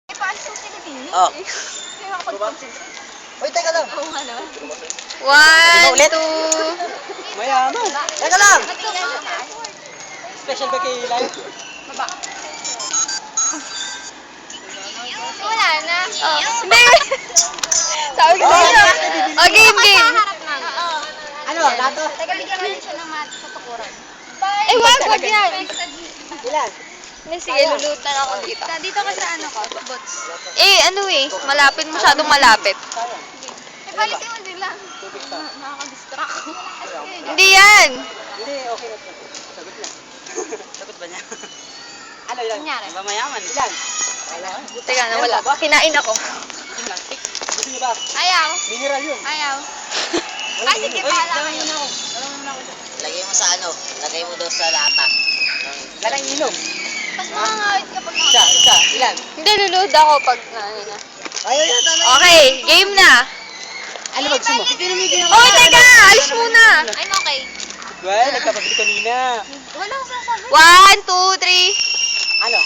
Paano susunod din? Oh. Hindi makapag-concentrate. Uy, teka lang. Oo nga naman. 1, 2. Mayaman. Teka lang. Matingnan. Special ba kay Eli? Baba. Wala na. Oh, hindi. Sabi ko sa inyo. Oh, game. Harap na. Oo. Ano? Lato? Teka, bigyan natin siya ng mat sa tukuran. Eh, wag yan. Ilan? Hindi, sige, lulutan ako dito. Dito ka sa ano ko, bots. Eh, ano eh, malapit, masyadong malapit. Sayang. Eh, balisin mo din lang. Tubig pa. Nakaka-distract ko. Hindi yan. Hindi, okay na. Sagot lang. Sagot ba niya? Ano yan? Kunyari. Ba mayaman? Ilan? Wala. Teka, nawala. Kinain ako. Plastic. Gusto niyo ba? Ayaw. Mineral yun. Ayaw. Ay, sige, bahala kayo. Lagay mo sa ano, lagay mo daw sa lata. Larang inom. Mas makangawit kapag Isa. Ilan? Hindi, luluhod ako pag ano na. Ayaw yan, tama. Okay, game na. Ano ba gusto mo? Oy, teka, alis muna. I'm okay. Well, nagkapabili kanina. Wala akong sasabi. 1, 2, 3. Ano?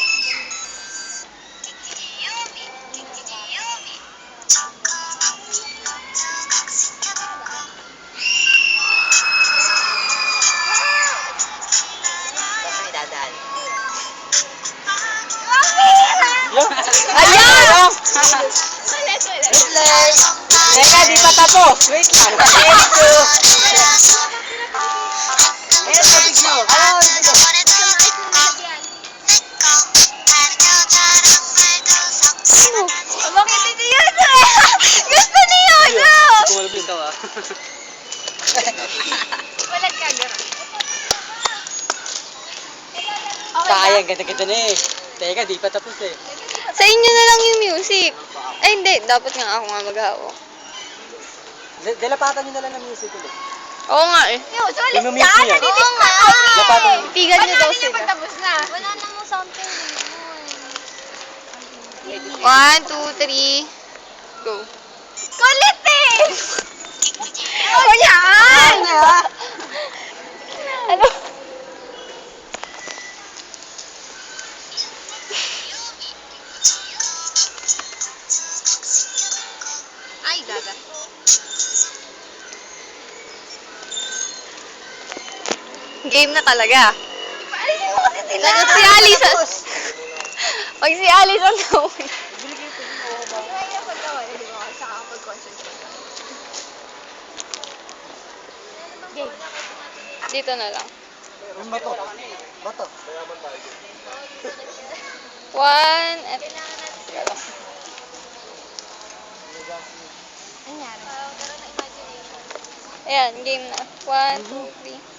Tapos may dadaan. Yung? Ayan! Ulit. Wait. Teka, di pa tapos. Wait lang. Ayun, tubig mo. Ano, tubig mo. Bakit hindi yan? Gusto niyo, no? Kumalab yung tawa. Ulit ka, girl. Sayang, ganda-ganda na eh. Teka, di pa tapos eh. Sa inyo na lang yung music. Ay, hindi. Dapat nga ako nga maghawak. Dalapatan nyo na lang ng music ulit. Oo nga eh. Yung, so alis Tinumit dyan. niya. Nadidistract Lapatan kami. mo. Tigan niyo daw Ba't natin sila. yung pagtapos na? Wala namang something. 1, 2, 3. Go. Kulit eh! Oh, yan! Ano? Ay, gaga. Game na talaga. Alisin mo kasi sila. Si Alice. Pag si Alice ang tawin. Mahirap pagkawa. Hindi mo kasi nakakapag-concentrate. Game. Dito na lang. Bato. Bato. 1, and... Anyari? Ayan, game na. 1, 2, 3.